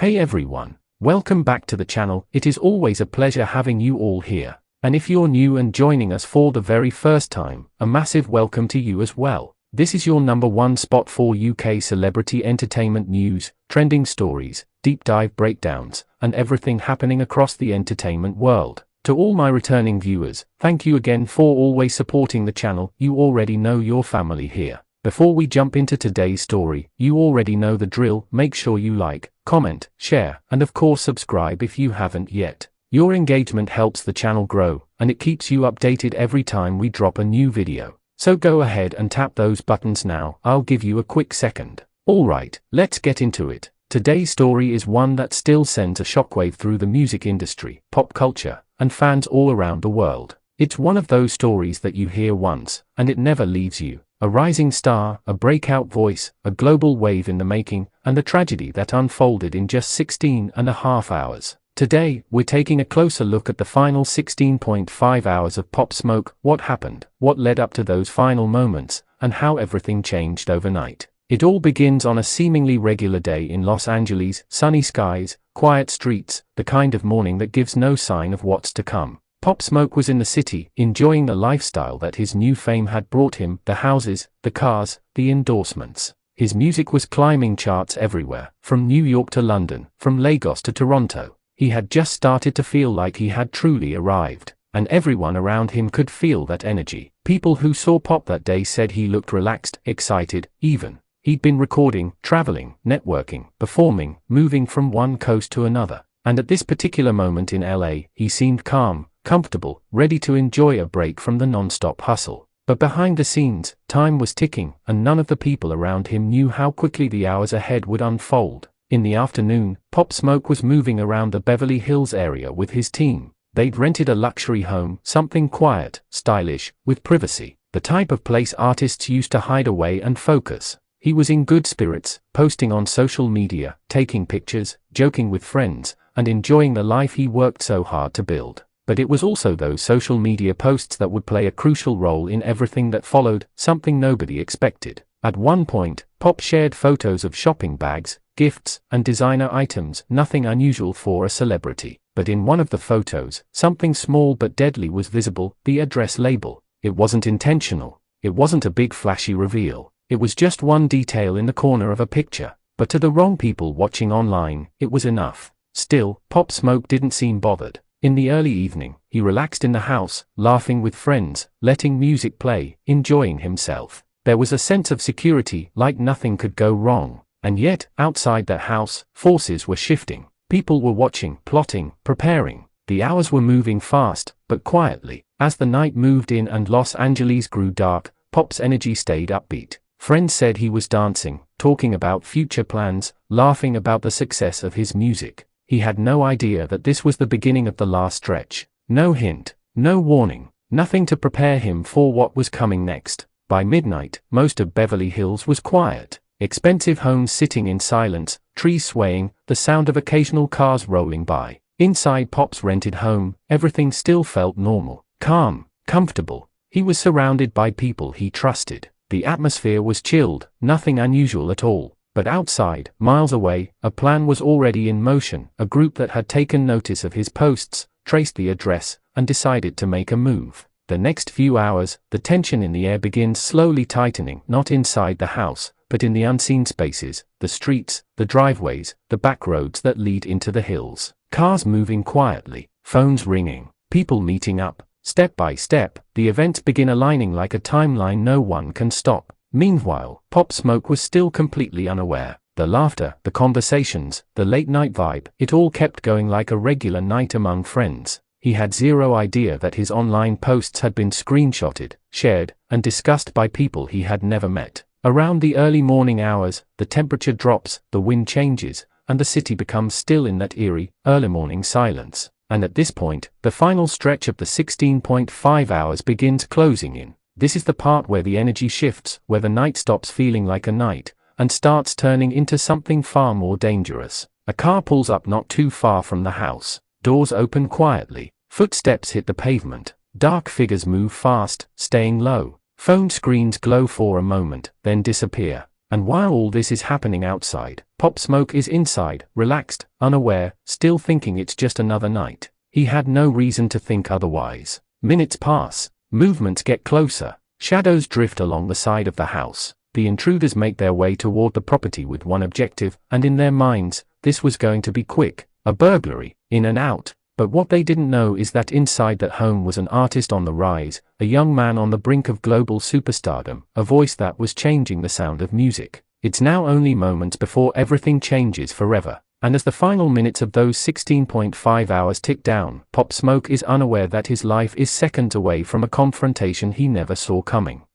Hey everyone, welcome back to the channel. It is always a pleasure having you all here. And if you're new and joining us for the very first time, a massive welcome to you as well. This is your #1 spot for UK celebrity entertainment news, trending stories, deep dive breakdowns, and everything happening across the entertainment world. To all my returning viewers, thank you again for always supporting the channel. You already know your family here. Before we jump into today's story, you already know the drill. Make sure you like, comment, share, and of course subscribe if you haven't yet. Your engagement helps the channel grow, and it keeps you updated every time we drop a new video. So go ahead and tap those buttons now. I'll give you a quick second. Alright, let's get into it. Today's story is one that still sends a shockwave through the music industry, pop culture, and fans all around the world. It's one of those stories that you hear once, and it never leaves you. A rising star, a breakout voice, a global wave in the making, and the tragedy that unfolded in just 16.5 hours. Today, we're taking a closer look at the final 16.5 hours of PopSmoke, what happened, what led up to those final moments, and how everything changed overnight. It all begins on a seemingly regular day in Los Angeles, sunny skies, quiet streets, the kind of morning that gives no sign of what's to come. PopSmoke was in the city, enjoying the lifestyle that his new fame had brought him, the houses, the cars, the endorsements. His music was climbing charts everywhere, from New York to London, from Lagos to Toronto. He had just started to feel like he had truly arrived, and everyone around him could feel that energy. People who saw Pop that day said he looked relaxed, excited, even. He'd been recording, traveling, networking, performing, moving from one coast to another. And at this particular moment in LA, he seemed calm, comfortable, ready to enjoy a break from the non-stop hustle. But behind the scenes, time was ticking, and none of the people around him knew how quickly the hours ahead would unfold. In the afternoon, PopSmoke was moving around the Beverly Hills area with his team. They'd rented a luxury home, something quiet, stylish, with privacy, the type of place artists used to hide away and focus. He was in good spirits, posting on social media, taking pictures, joking with friends, and enjoying the life he worked so hard to build. But it was also those social media posts that would play a crucial role in everything that followed, something nobody expected. At one point, Pop shared photos of shopping bags, gifts, and designer items, nothing unusual for a celebrity. But in one of the photos, something small but deadly was visible, the address label. It wasn't intentional. It wasn't a big flashy reveal. It was just one detail in the corner of a picture. But to the wrong people watching online, it was enough. Still, PopSmoke didn't seem bothered. In the early evening, he relaxed in the house, laughing with friends, letting music play, enjoying himself. There was a sense of security, like nothing could go wrong. And yet, outside that house, forces were shifting. People were watching, plotting, preparing. The hours were moving fast, but quietly. As the night moved in and Los Angeles grew dark, Pop's energy stayed upbeat. Friends said he was dancing, talking about future plans, laughing about the success of his music. He had no idea that this was the beginning of the last stretch. No hint, no warning, nothing to prepare him for what was coming next. By midnight, most of Beverly Hills was quiet. Expensive homes sitting in silence, trees swaying, the sound of occasional cars rolling by. Inside Pop's rented home, everything still felt normal, calm, comfortable. He was surrounded by people he trusted. The atmosphere was chilled, nothing unusual at all. But outside, miles away, a plan was already in motion. A group that had taken notice of his posts, traced the address, and decided to make a move. The next few hours, the tension in the air begins slowly tightening, not inside the house, but in the unseen spaces, the streets, the driveways, the back roads that lead into the hills. Cars moving quietly, phones ringing, people meeting up. Step by step, the events begin aligning like a timeline no one can stop. Meanwhile, PopSmoke was still completely unaware. The laughter, the conversations, the late-night vibe, it all kept going like a regular night among friends. He had zero idea that his online posts had been screenshotted, shared, and discussed by people he had never met. Around the early morning hours, the temperature drops, the wind changes, and the city becomes still in that eerie, early morning silence. And at this point, the final stretch of the 16.5 hours begins closing in. This is the part where the energy shifts, where the night stops feeling like a night, and starts turning into something far more dangerous. A car pulls up not too far from the house. Doors open quietly. Footsteps hit the pavement. Dark figures move fast, staying low. Phone screens glow for a moment, then disappear. And while all this is happening outside, PopSmoke is inside, relaxed, unaware, still thinking it's just another night. He had no reason to think otherwise. Minutes pass, movements get closer, shadows drift along the side of the house. The intruders make their way toward the property with one objective, and in their minds, this was going to be quick, a burglary, in and out. But what they didn't know is that inside that home was an artist on the rise, a young man on the brink of global superstardom, a voice that was changing the sound of music. It's now only moments before everything changes forever. And as the final minutes of those 16.5 hours tick down, PopSmoke is unaware that his life is seconds away from a confrontation he never saw coming.